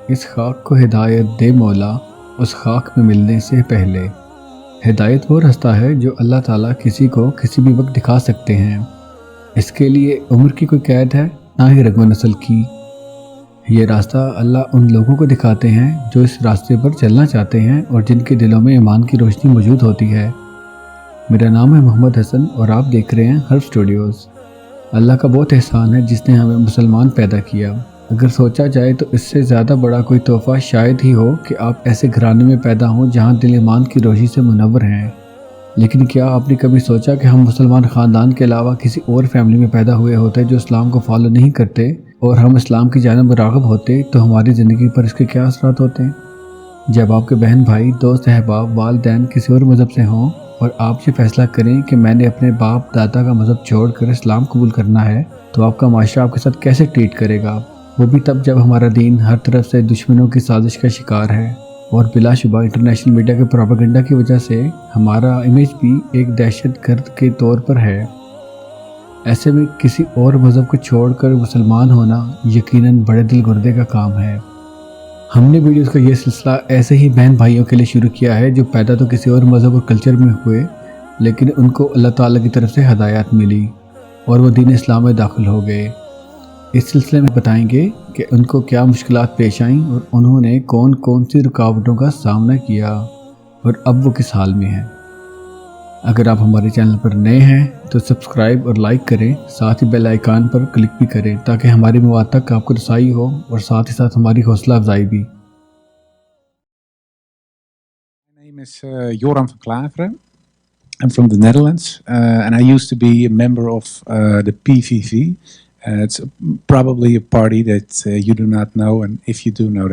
اس خاک کو ہدایت دے مولا اس خاک میں ملنے سے پہلے۔ ہدایت وہ راستہ ہے جو اللہ تعالیٰ کسی کو کسی بھی وقت دکھا سکتے ہیں۔ اس کے لیے عمر کی کوئی قید ہے نہ ہی رقم نسل کی۔ یہ راستہ اللہ ان لوگوں کو دکھاتے ہیں جو اس راستے پر چلنا چاہتے ہیں اور جن کے دلوں میں ایمان کی روشنی موجود ہوتی ہے۔ میرا نام ہے محمد حسن اور آپ دیکھ رہے ہیں حرف اسٹوڈیوز۔ اللہ کا بہت احسان ہے جس نے ہمیں مسلمان پیدا کیا۔ اگر سوچا جائے تو اس سے زیادہ بڑا کوئی تحفہ شاید ہی ہو کہ آپ ایسے گھرانے میں پیدا ہوں جہاں دل ایمان کی روشنی سے منور ہیں۔ لیکن کیا آپ نے کبھی سوچا کہ ہم مسلمان خاندان کے علاوہ کسی اور فیملی میں پیدا ہوئے ہوتے جو اسلام کو فالو نہیں کرتے اور ہم اسلام کی جانب راغب ہوتے تو ہماری زندگی پر اس کے کیا اثرات ہوتے؟ جب آپ کے بہن بھائی، دوست، احباب، والدین کسی اور مذہب سے ہوں اور آپ یہ فیصلہ کریں کہ میں نے اپنے باپ دادا کا مذہب چھوڑ کر اسلام قبول کرنا ہے تو آپ کا معاشرہ آپ کے ساتھ کیسے ٹریٹ کرے گا؟ وہ بھی تب جب ہمارا دین ہر طرف سے دشمنوں کی سازش کا شکار ہے اور بلا شبہ انٹرنیشنل میڈیا کے پروپیگنڈا کی وجہ سے ہمارا امیج بھی ایک دہشت گرد کے طور پر ہے۔ ایسے میں کسی اور مذہب کو چھوڑ کر مسلمان ہونا یقیناً بڑے دل گردے کا کام ہے۔ ہم نے ویڈیوز کا یہ سلسلہ ایسے ہی بہن بھائیوں کے لیے شروع کیا ہے جو پیدا تو کسی اور مذہب اور کلچر میں ہوئے لیکن ان کو اللہ تعالیٰ کی طرف سے ہدایات ملی اور وہ دین اسلام میں داخل ہو گئے۔ اس سلسلے میں بتائیں گے کہ ان کو کیا مشکلات پیش آئیں اور انہوں نے کون کون سی رکاوٹوں کا سامنا کیا اور اب وہ کس حال میں ہیں۔ اگر آپ ہمارے چینل پر نئے ہیں تو سبسکرائب اور لائک کریں، ساتھ ہی بیل آئیکن پر کلک بھی کریں تاکہ ہماری مواد تک آپ کو رسائی ہو اور ساتھ ہی ساتھ ہماری حوصلہ افزائی بھی۔ My name is Joran van Klaveren. I'm from the Netherlands, and I used to be a member of the PVV. It's probably a party that you do not know, and if you do know,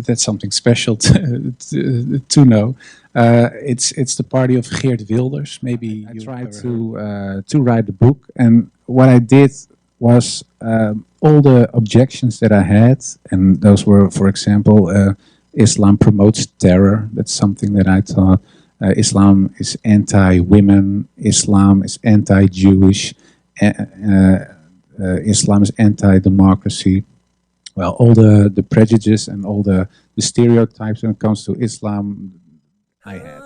that's something special to know. It's the party of Geert Wilders. Maybe I tried to write the book, and what I did was all the objections that I had, and those were, for example, Islam promotes terror. That's something that I thought. Islam is anti-women. Islam is anti-Jewish. Islam is anti-democracy. Well, all the prejudices and all the stereotypes when it comes to Islam, I had.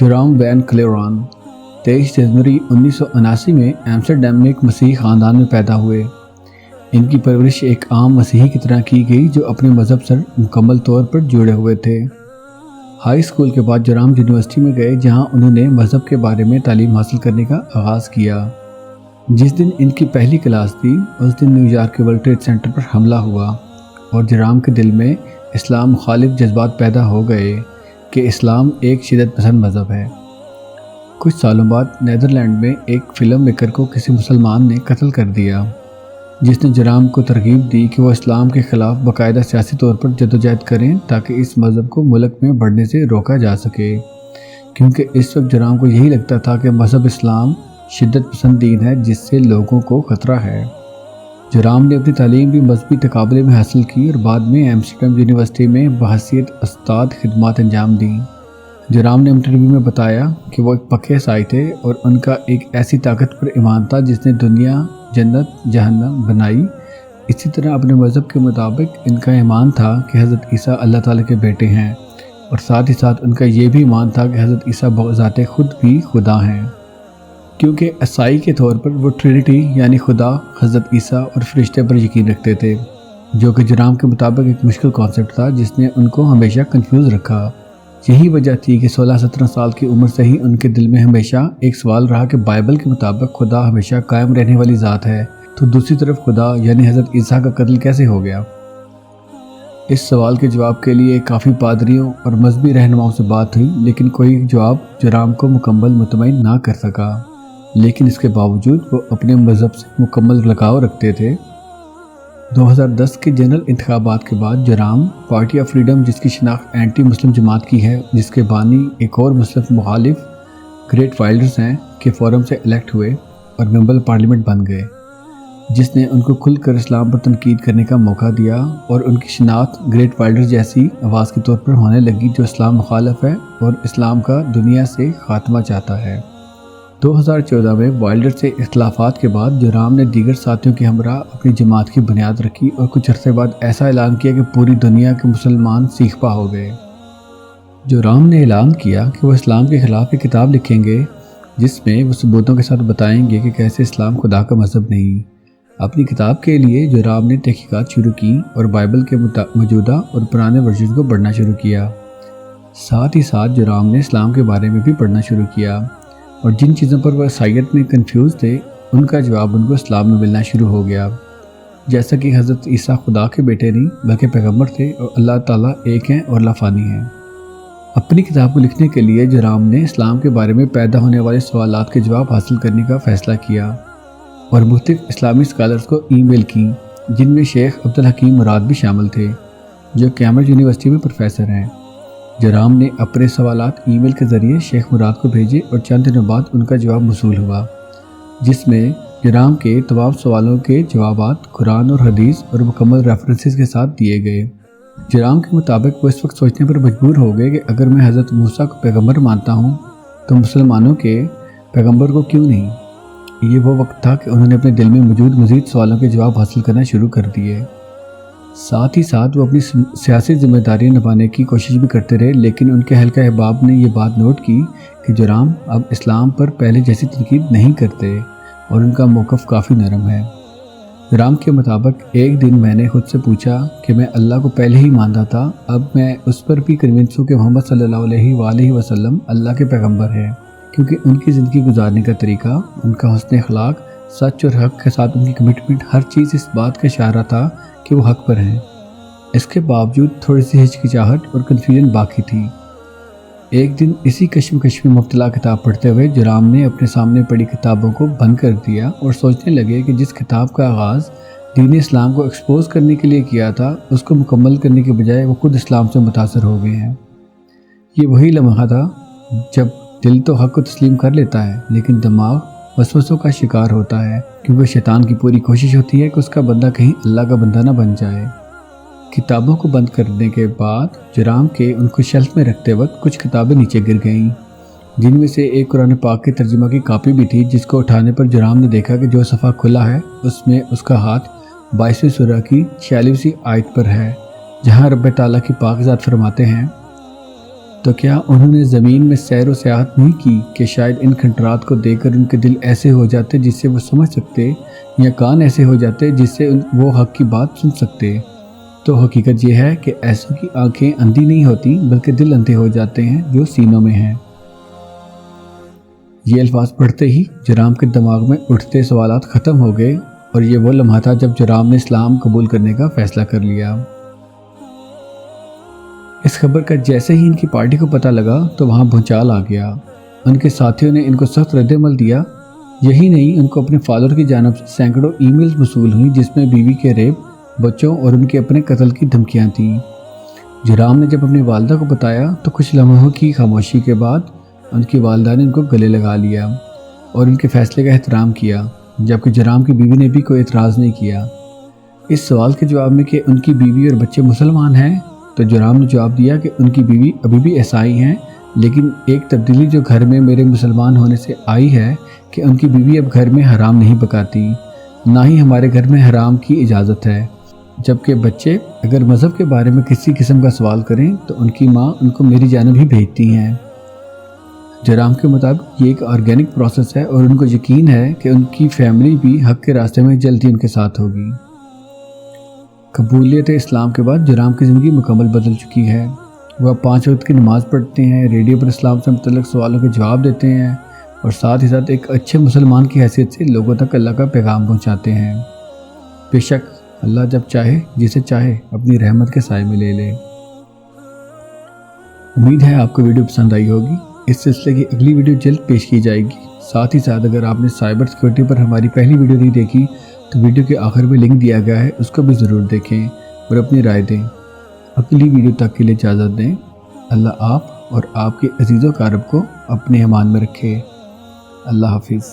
Joram van Klaveren 23 جنوری 1979 میں Amsterdam میں ایک مسیحی خاندان میں پیدا ہوئے۔ ان کی پرورش ایک عام مسیحی کی طرح کی گئی جو اپنے مذہب سے مکمل طور پر جڑے ہوئے تھے۔ ہائی اسکول کے بعد جورام یونیورسٹی میں گئے جہاں انہوں نے مذہب کے بارے میں تعلیم حاصل کرنے کا آغاز کیا۔ جس دن ان کی پہلی کلاس تھی اس دن نیو یارک کے ورلڈ ٹریڈ سینٹر پر حملہ ہوا اور جورام کے دل میں اسلام مخالف جذبات پیدا ہو گئے کہ اسلام ایک شدت پسند مذہب ہے۔ کچھ سالوں بعد نیدرلینڈ میں ایک فلم میکر کو کسی مسلمان نے قتل کر دیا جس نے جورام کو ترغیب دی کہ وہ اسلام کے خلاف باقاعدہ سیاسی طور پر جدوجہد کریں تاکہ اس مذہب کو ملک میں بڑھنے سے روکا جا سکے، کیونکہ اس وقت جورام کو یہی لگتا تھا کہ مذہب اسلام شدت پسند دین ہے جس سے لوگوں کو خطرہ ہے۔ جورام نے اپنی تعلیم بھی مذہبی تقابلے میں حاصل کی اور بعد میں ایمسٹرڈیم یونیورسٹی میں بحیثیت استاد خدمات انجام دیں۔ جورام نے انٹرویو میں بتایا کہ وہ ایک پکے عیسائی تھے اور ان کا ایک ایسی طاقت پر ایمان تھا جس نے دنیا جنت جہنم بنائی۔ اسی طرح اپنے مذہب کے مطابق ان کا ایمان تھا کہ حضرت عیسیٰ اللہ تعالیٰ کے بیٹے ہیں اور ساتھ ہی ساتھ ان کا یہ بھی ایمان تھا کہ حضرت عیسیٰ بذات خود بھی خدا ہیں، کیونکہ عیسائی کے طور پر وہ ٹرینٹی یعنی خدا، حضرت عیسیٰ اور فرشتے پر یقین رکھتے تھے، جو کہ جورام کے مطابق ایک مشکل کانسیپٹ تھا جس نے ان کو ہمیشہ کنفیوز رکھا۔ یہی وجہ تھی کہ 16-17 سال کی عمر سے ہی ان کے دل میں ہمیشہ ایک سوال رہا کہ بائبل کے مطابق خدا ہمیشہ قائم رہنے والی ذات ہے تو دوسری طرف خدا یعنی حضرت عیسیٰ کا قتل کیسے ہو گیا؟ اس سوال کے جواب کے لیے کافی پادریوں اور مذہبی رہنماؤں سے بات ہوئی لیکن کوئی جواب جورام کو مکمل مطمئن نہ کر سکا، لیکن اس کے باوجود وہ اپنے مذہب سے مکمل لگاؤ رکھتے تھے۔ 2010 کے جنرل انتخابات کے بعد جورام پارٹی آف فریڈم، جس کی شناخت اینٹی مسلم جماعت کی ہے جس کے بانی ایک اور مسلم مخالف گریٹ وائلڈرز ہیں، کے فورم سے الیکٹ ہوئے اور ممبر پارلیمنٹ بن گئے، جس نے ان کو کھل کر اسلام پر تنقید کرنے کا موقع دیا اور ان کی شناخت گریٹ وائلڈرز جیسی آواز کے طور پر ہونے لگی جو اسلام مخالف ہے اور اسلام کا دنیا سے خاتمہ چاہتا ہے۔ 2014 میں وائلڈر سے اختلافات کے بعد جورام نے دیگر ساتھیوں کے ہمراہ اپنی جماعت کی بنیاد رکھی اور کچھ عرصے بعد ایسا اعلان کیا کہ پوری دنیا کے مسلمان سیخ پا ہو گئے۔ جورام نے اعلان کیا کہ وہ اسلام کے خلاف ایک کتاب لکھیں گے جس میں وہ ثبوتوں کے ساتھ بتائیں گے کہ کیسے اسلام خدا کا مذہب نہیں۔ اپنی کتاب کے لیے جورام نے تحقیقات شروع کی اور بائبل کے موجودہ اور پرانے ورژن کو پڑھنا شروع کیا۔ ساتھ ہی ساتھ جورام نے اسلام کے بارے میں بھی پڑھنا شروع کیا اور جن چیزوں پر وہ عیسائیت میں کنفیوز تھے ان کا جواب ان کو اسلام میں ملنا شروع ہو گیا، جیسا کہ حضرت عیسیٰ خدا کے بیٹے نہیں بلکہ پیغمبر تھے اور اللہ تعالیٰ ایک ہیں اور لافانی ہیں۔ اپنی کتاب کو لکھنے کے لیے جورام نے اسلام کے بارے میں پیدا ہونے والے سوالات کے جواب حاصل کرنے کا فیصلہ کیا اور مختلف اسلامی اسکالرز کو ای میل کی، جن میں شیخ عبدالحکیم مراد بھی شامل تھے جو کیمبرج یونیورسٹی میں پروفیسر ہیں۔ جورام نے اپنے سوالات ای میل کے ذریعے شیخ مراد کو بھیجے اور چند دنوں بعد ان کا جواب موصول ہوا، جس میں جورام کے تمام سوالوں کے جوابات قرآن اور حدیث اور مکمل ریفرنسز کے ساتھ دیے گئے۔ جورام کے مطابق وہ اس وقت سوچنے پر مجبور ہو گئے کہ اگر میں حضرت موسیٰ کو پیغمبر مانتا ہوں تو مسلمانوں کے پیغمبر کو کیوں نہیں؟ یہ وہ وقت تھا کہ انہوں نے اپنے دل میں موجود مزید سوالوں کے جواب حاصل کرنا شروع کر دیے۔ ساتھ ہی ساتھ وہ اپنی سیاسی ذمہ داریاں نبھانے کی کوشش بھی کرتے رہے، لیکن ان کے حلقہ احباب نے یہ بات نوٹ کی کہ جورام اب اسلام پر پہلے جیسی تنقید نہیں کرتے اور ان کا موقف کافی نرم ہے۔ جورام کے مطابق ایک دن میں نے خود سے پوچھا کہ میں اللہ کو پہلے ہی مانتا تھا، اب میں اس پر بھی کنونس ہوں کہ محمد صلی اللہ علیہ وآلہ وسلم اللہ کے پیغمبر ہے، کیونکہ ان کی زندگی گزارنے کا طریقہ، ان کا حسن اخلاق، سچ اور حق کے ساتھ ان کی کمٹمنٹ، ہر چیز اس بات کا اشارہ تھا کہ وہ حق پر ہیں۔ اس کے باوجود تھوڑی سی ہچکچاہٹ اور کنفیوژن باقی تھی۔ ایک دن اسی کشمکش میں مبتلا کتاب پڑھتے ہوئے جورام نے اپنے سامنے پڑی کتابوں کو بند کر دیا اور سوچنے لگے کہ جس کتاب کا آغاز دین اسلام کو ایکسپوز کرنے کے لیے کیا تھا، اس کو مکمل کرنے کے بجائے وہ خود اسلام سے متاثر ہو گئے ہیں۔ یہ وہی لمحہ تھا جب دل تو حق کو تسلیم کر لیتا ہے لیکن دماغ وسوسوں کا شکار ہوتا ہے، کیونکہ شیطان کی پوری کوشش ہوتی ہے کہ اس کا بندہ کہیں اللہ کا بندہ نہ بن جائے۔ کتابوں کو بند کرنے کے بعد جورام کے ان کو شیلف میں رکھتے وقت کچھ کتابیں نیچے گر گئیں، جن میں سے ایک قرآن پاک کے ترجمہ کی کاپی بھی تھی، جس کو اٹھانے پر جورام نے دیکھا کہ جو صفحہ کھلا ہے اس میں اس کا ہاتھ 22ویں سورہ کی 46ویں آیت پر ہے، جہاں رب تعالیٰ کی پاک ذات فرماتے ہیں، تو کیا انہوں نے زمین میں سیر و سیاحت نہیں کی کہ شاید ان کھنڈرات کو دیکھ کر ان کے دل ایسے ہو جاتے جس سے وہ سمجھ سکتے، یا کان ایسے ہو جاتے جس سے وہ حق کی بات سن سکتے؟ تو حقیقت یہ ہے کہ ایسوں کی آنکھیں اندھی نہیں ہوتی بلکہ دل اندھے ہو جاتے ہیں جو سینوں میں ہیں۔ یہ الفاظ پڑھتے ہی جورام کے دماغ میں اٹھتے سوالات ختم ہو گئے اور یہ وہ لمحہ تھا جب جورام نے اسلام قبول کرنے کا فیصلہ کر لیا۔ اس خبر کا جیسے ہی ان کی پارٹی کو پتہ لگا تو وہاں بھونچال آ گیا۔ ان کے ساتھیوں نے ان کو سخت رد عمل دیا۔ یہی نہیں، ان کو اپنے فالوور کی جانب سے سینکڑوں ای میلز موصول ہوئیں جس میں بیوی کے ریپ، بچوں اور ان کے اپنے قتل کی دھمکیاں تھیں۔ جورام نے جب اپنی والدہ کو بتایا تو کچھ لمحوں کی خاموشی کے بعد ان کی والدہ نے ان کو گلے لگا لیا اور ان کے فیصلے کا احترام کیا، جبکہ جورام کی بیوی نے بھی کوئی اعتراض نہیں کیا۔ اس سوال کے جواب میں کہ ان کی بیوی اور بچے مسلمان ہیں، تو جورام نے جواب دیا کہ ان کی بیوی ابھی بھی عیسائی ہیں، لیکن ایک تبدیلی جو گھر میں میرے مسلمان ہونے سے آئی ہے کہ ان کی بیوی اب گھر میں حرام نہیں پکاتی، نہ ہی ہمارے گھر میں حرام کی اجازت ہے، جبکہ بچے اگر مذہب کے بارے میں کسی قسم کا سوال کریں تو ان کی ماں ان کو میری جانب ہی بھیجتی ہیں۔ جورام کے مطابق یہ ایک آرگینک پروسیس ہے اور ان کو یقین ہے کہ ان کی فیملی بھی حق کے راستے میں جلدی ان کے ساتھ ہوگی۔ قبولیت اسلام کے بعد جورام کی زندگی مکمل بدل چکی ہے۔ وہ 5 وقت کی نماز پڑھتے ہیں، ریڈیو پر اسلام سے متعلق سوالوں کے جواب دیتے ہیں اور ساتھ ہی ساتھ ایک اچھے مسلمان کی حیثیت سے لوگوں تک اللہ کا پیغام پہنچاتے ہیں۔ بے شک اللہ جب چاہے جسے چاہے اپنی رحمت کے سائے میں لے لے۔ امید ہے آپ کو ویڈیو پسند آئی ہوگی۔ اس سلسلے کی اگلی ویڈیو جلد پیش کی جائے گی۔ ساتھ ہی ساتھ اگر آپ نے سائبر سیکورٹی پر ہماری پہلی ویڈیو نہیں دیکھی تو ویڈیو کے آخر میں لنک دیا گیا ہے، اس کو بھی ضرور دیکھیں اور اپنی رائے دیں۔ اگلی ویڈیو تک کے لیے اجازت دیں۔ اللہ آپ اور آپ کے عزیز و اقارب کو اپنے امان میں رکھے۔ اللہ حافظ۔